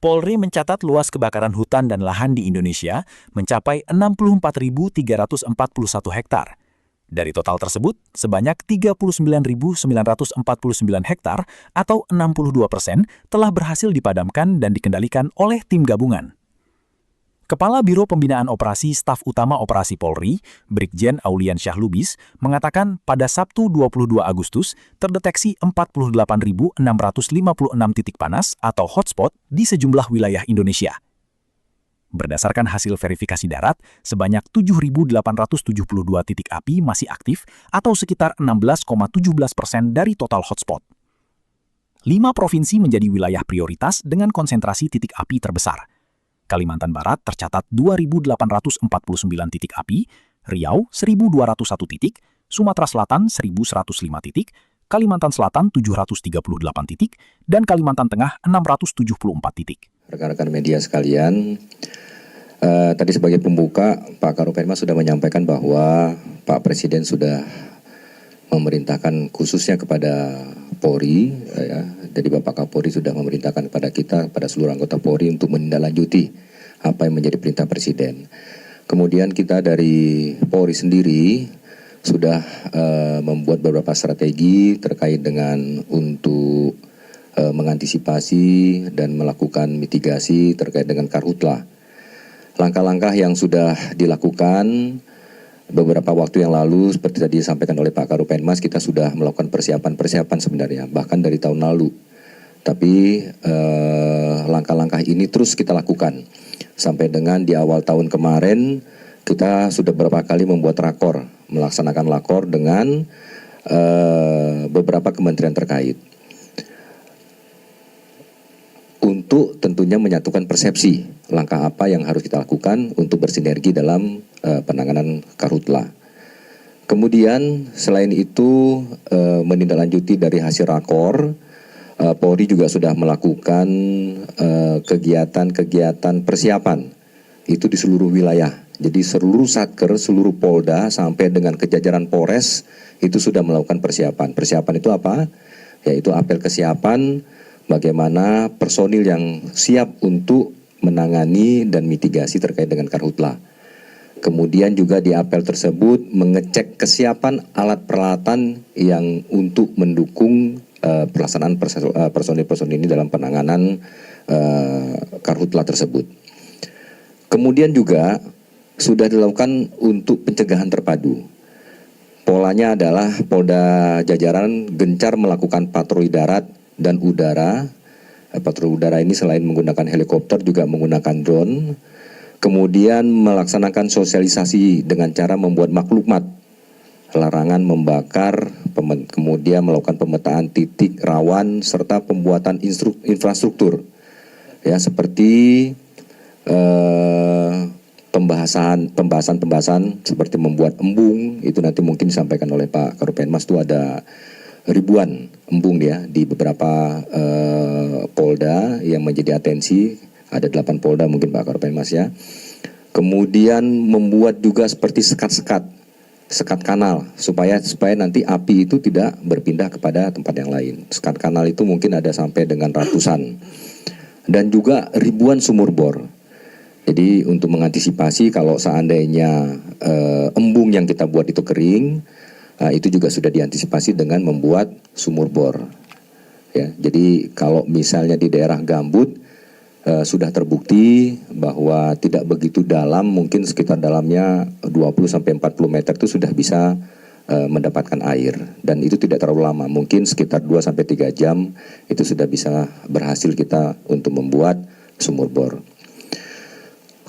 Polri mencatat luas kebakaran hutan dan lahan di Indonesia mencapai 64.341 hektar. Dari total tersebut, sebanyak 39.949 hektar atau 62% telah berhasil dipadamkan dan dikendalikan oleh tim gabungan. Kepala Biro Pembinaan Operasi Staf Utama Operasi Polri, Brigjen Aulian Syah Lubis, mengatakan pada Sabtu 22 Agustus terdeteksi 48.656 titik panas atau hotspot di sejumlah wilayah Indonesia. Berdasarkan hasil verifikasi darat, sebanyak 7.872 titik api masih aktif atau sekitar 16,17% dari total hotspot. 5 provinsi menjadi wilayah prioritas dengan konsentrasi titik api terbesar. Kalimantan Barat tercatat 2.849 titik api, Riau 1.201 titik, Sumatera Selatan 1.105 titik, Kalimantan Selatan 738 titik, dan Kalimantan Tengah 674 titik. Rekan-rekan media sekalian, tadi sebagai pembuka Pak Karopenmas sudah menyampaikan bahwa Pak Presiden sudah memerintahkan khususnya kepada Polri, jadi Bapak Kapolri sudah memerintahkan kepada kita, pada seluruh anggota Polri untuk menindaklanjuti apa yang menjadi perintah Presiden. Kemudian kita dari Polri sendiri sudah membuat beberapa strategi terkait dengan untuk mengantisipasi dan melakukan mitigasi terkait dengan karhutla. Langkah-langkah yang sudah dilakukan beberapa waktu yang lalu seperti tadi disampaikan oleh Pak Karopenmas, kita sudah melakukan persiapan sebenarnya bahkan dari tahun lalu. Tapi langkah-langkah ini terus kita lakukan sampai dengan di awal tahun kemarin kita sudah beberapa kali membuat rakor, melaksanakan rakor dengan beberapa kementerian terkait untuk tentunya menyatukan persepsi langkah apa yang harus kita lakukan untuk bersinergi dalam penanganan karhutla. Kemudian selain itu menindaklanjuti dari hasil rakor, Polri juga sudah melakukan kegiatan-kegiatan persiapan itu di seluruh wilayah. Jadi seluruh satker, seluruh polda sampai dengan kejajaran Polres itu sudah melakukan persiapan. Persiapan itu apa? Yaitu apel kesiapan bagaimana personil yang siap untuk menangani dan mitigasi terkait dengan karhutla. Kemudian juga di apel tersebut mengecek kesiapan alat peralatan yang untuk mendukung pelaksanaan personil-personil ini dalam penanganan karhutla tersebut. Kemudian juga sudah dilakukan untuk pencegahan terpadu. Polanya adalah Polda jajaran gencar melakukan patroli darat dan udara. Patroli udara ini selain menggunakan helikopter juga menggunakan drone. Kemudian melaksanakan sosialisasi dengan cara membuat maklumat larangan membakar, kemudian melakukan pemetaan titik rawan serta pembuatan infrastruktur ya seperti pembahasan seperti membuat embung, itu nanti mungkin disampaikan oleh Pak Karopenmas. Itu ada ribuan embung ya di beberapa polda yang menjadi atensi, ada 8 polda mungkin Pak Karopenmas ya. Kemudian membuat juga seperti sekat kanal supaya nanti api itu tidak berpindah kepada tempat yang lain. Sekat kanal itu mungkin ada sampai dengan ratusan dan juga ribuan sumur bor. Jadi untuk mengantisipasi kalau seandainya embung yang kita buat itu kering, itu juga sudah diantisipasi dengan membuat sumur bor. Ya, jadi kalau misalnya di daerah gambut sudah terbukti bahwa tidak begitu dalam, mungkin sekitar dalamnya 20-40 meter itu sudah bisa mendapatkan air. Dan itu tidak terlalu lama, mungkin sekitar 2-3 jam itu sudah bisa berhasil kita untuk membuat sumur bor.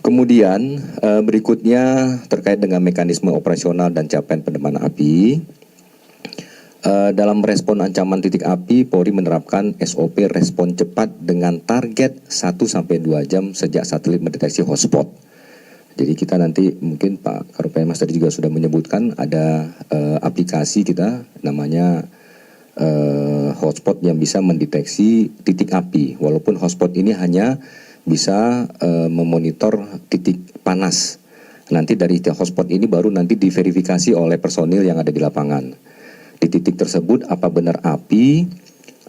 Kemudian berikutnya terkait dengan mekanisme operasional dan capaian pendeman api. Dalam respon ancaman titik api, Polri menerapkan SOP respon cepat dengan target 1-2 jam sejak satelit mendeteksi hotspot. Jadi kita nanti mungkin Pak Karopenmas tadi juga sudah menyebutkan ada aplikasi kita namanya hotspot yang bisa mendeteksi titik api. Walaupun hotspot ini hanya bisa memonitor titik panas. Nanti dari hotspot ini baru nanti diverifikasi oleh personil yang ada di lapangan. Di titik tersebut apa benar api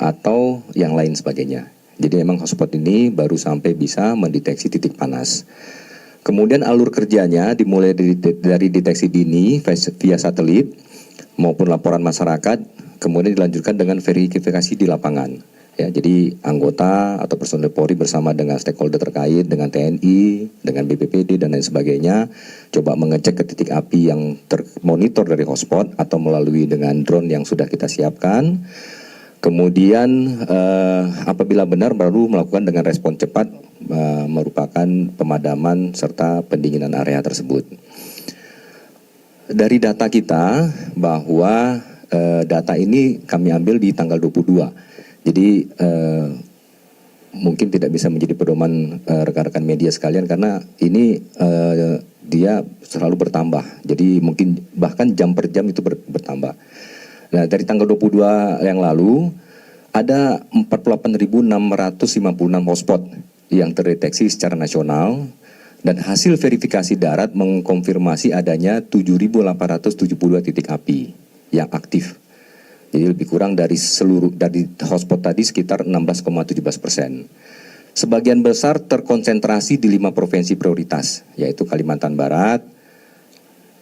atau yang lain sebagainya. Jadi memang hotspot ini baru sampai bisa mendeteksi titik panas. Kemudian alur kerjanya dimulai dari deteksi dini via satelit maupun laporan masyarakat, kemudian dilanjutkan dengan verifikasi di lapangan. Ya, jadi anggota atau personel Polri bersama dengan stakeholder terkait, dengan TNI, dengan BPPD dan lain sebagainya, coba mengecek ke titik api yang termonitor dari hotspot atau melalui dengan drone yang sudah kita siapkan. Kemudian apabila benar baru melakukan dengan respon cepat merupakan pemadaman serta pendinginan area tersebut. Dari data kita bahwa data ini kami ambil di tanggal 22. Jadi mungkin tidak bisa menjadi pedoman rekan-rekan media sekalian karena ini dia selalu bertambah. Jadi mungkin bahkan jam per jam itu bertambah. Nah, dari tanggal 22 yang lalu ada 48.656 hotspot yang terdeteksi secara nasional dan hasil verifikasi darat mengkonfirmasi adanya 7.872 titik api yang aktif. Jadi lebih kurang dari hotspot tadi sekitar 16,17%. Sebagian besar terkonsentrasi di 5 provinsi prioritas, yaitu Kalimantan Barat,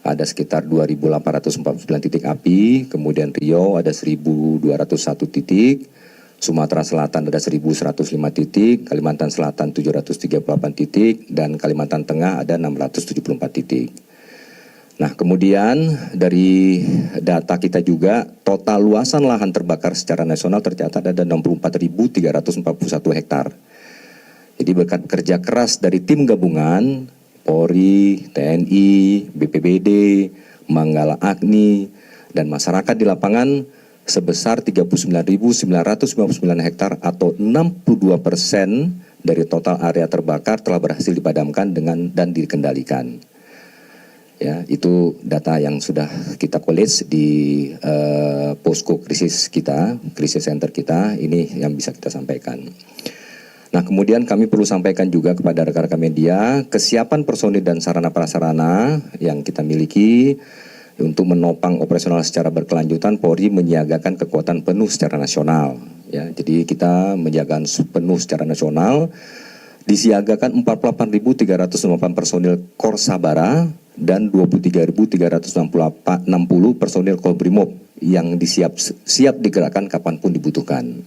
ada sekitar 2.849 titik api, kemudian Riau ada 1.201 titik, Sumatera Selatan ada 1.105 titik, Kalimantan Selatan 738 titik, dan Kalimantan Tengah ada 674 titik. Nah, kemudian dari data kita juga total luasan lahan terbakar secara nasional tercatat ada 64.341 hektar. Jadi berkat kerja keras dari tim gabungan, Polri, TNI, BPBD, Manggala Agni, dan masyarakat di lapangan sebesar 39.959 hektar atau 62% dari total area terbakar telah berhasil dipadamkan dan dikendalikan. Ya, itu data yang sudah kita collate di posko krisis kita, krisis center kita, ini yang bisa kita sampaikan. Nah, kemudian kami perlu sampaikan juga kepada rekan-rekan media, kesiapan personil dan sarana prasarana yang kita miliki untuk menopang operasional secara berkelanjutan. Polri menyiagakan kekuatan penuh secara nasional. Ya, jadi kita menjaga penuh secara nasional, disiagakan 48.308 personil Kor Sabara dan 23.360 personil Kobrimob yang siap digerakkan kapanpun dibutuhkan.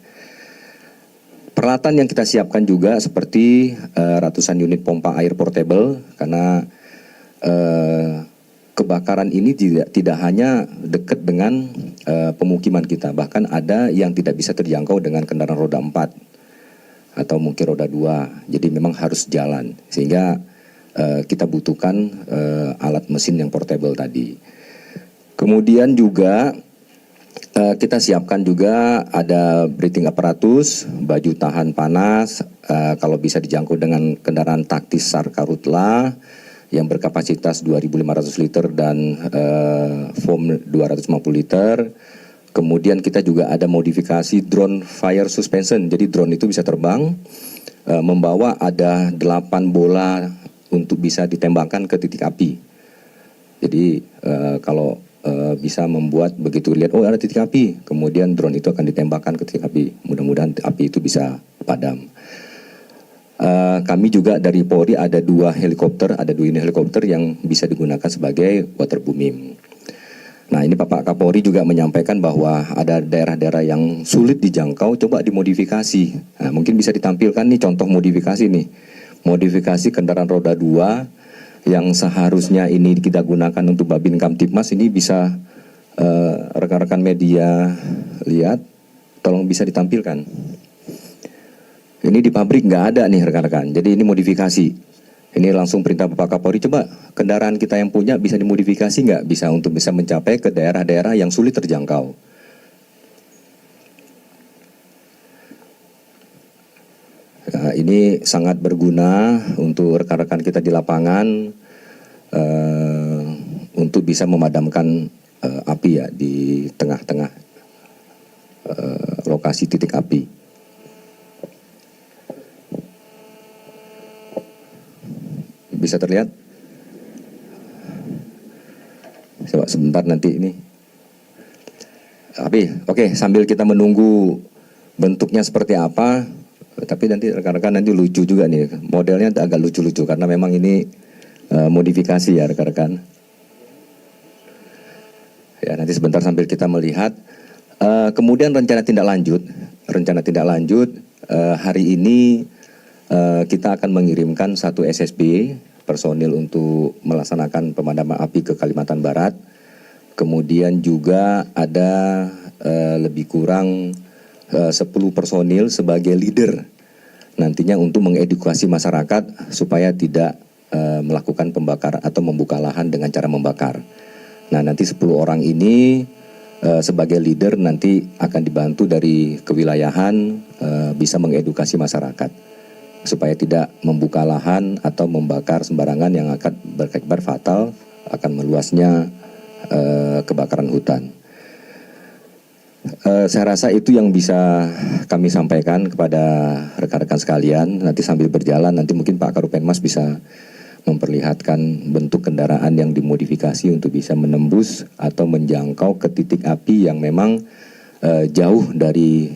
Peralatan yang kita siapkan juga seperti ratusan unit pompa air portable karena kebakaran ini tidak hanya dekat dengan pemukiman kita, bahkan ada yang tidak bisa terjangkau dengan kendaraan roda 4 atau mungkin roda 2. Jadi memang harus jalan sehingga kita butuhkan alat mesin yang portable tadi. Kemudian juga kita siapkan juga ada breathing apparatus, baju tahan panas, kalau bisa dijangkau dengan kendaraan taktis SAR Karhutla yang berkapasitas 2.500 liter dan foam 250 liter. Kemudian kita juga ada modifikasi drone fire suspension. Jadi drone itu bisa terbang, membawa ada 8 bola untuk bisa ditembakkan ke titik api. Jadi kalau bisa membuat begitu lihat oh ada titik api, kemudian drone itu akan ditembakkan ke titik api. Mudah-mudahan api itu bisa padam. Kami juga dari Polri ada 2 unit helikopter yang bisa digunakan sebagai waterbooming. Nah, ini Bapak Kapolri juga menyampaikan bahwa ada daerah-daerah yang sulit dijangkau, coba dimodifikasi. Nah, mungkin bisa ditampilkan nih contoh modifikasi nih. Modifikasi kendaraan roda 2 yang seharusnya ini kita gunakan untuk Babin Kamtipmas, ini bisa rekan-rekan media lihat, tolong bisa ditampilkan. Ini di pabrik nggak ada nih rekan-rekan, jadi ini modifikasi. Ini langsung perintah Bapak Kapolri, coba kendaraan kita yang punya bisa dimodifikasi nggak, bisa untuk bisa mencapai ke daerah-daerah yang sulit terjangkau. Nah, ini sangat berguna untuk rekan-rekan kita di lapangan untuk bisa memadamkan api ya di tengah-tengah lokasi titik api. Bisa terlihat? Coba sebentar nanti ini. Oke, sambil kita menunggu bentuknya seperti apa, Tapi nanti rekan-rekan nanti lucu juga nih, modelnya agak lucu-lucu karena memang ini modifikasi ya rekan-rekan. Ya, nanti sebentar sambil kita melihat. Kemudian rencana tindak lanjut hari ini kita akan mengirimkan satu SSB personil untuk melaksanakan pemadaman api ke Kalimantan Barat. Kemudian juga ada lebih kurang 10 personil sebagai leader nantinya untuk mengedukasi masyarakat supaya tidak melakukan pembakaran atau membuka lahan dengan cara membakar. Nah, nanti 10 orang ini sebagai leader nanti akan dibantu dari kewilayahan bisa mengedukasi masyarakat supaya tidak membuka lahan atau membakar sembarangan yang akan berakibat fatal akan meluasnya kebakaran hutan. Saya rasa itu yang bisa kami sampaikan kepada rekan-rekan sekalian. Nanti sambil berjalan nanti mungkin Pak Karopenmas bisa memperlihatkan bentuk kendaraan yang dimodifikasi untuk bisa menembus atau menjangkau ke titik api yang memang jauh dari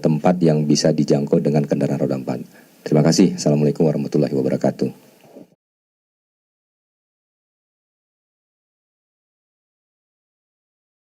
tempat yang bisa dijangkau dengan kendaraan roda 4. Terima kasih. Assalamualaikum warahmatullahi wabarakatuh.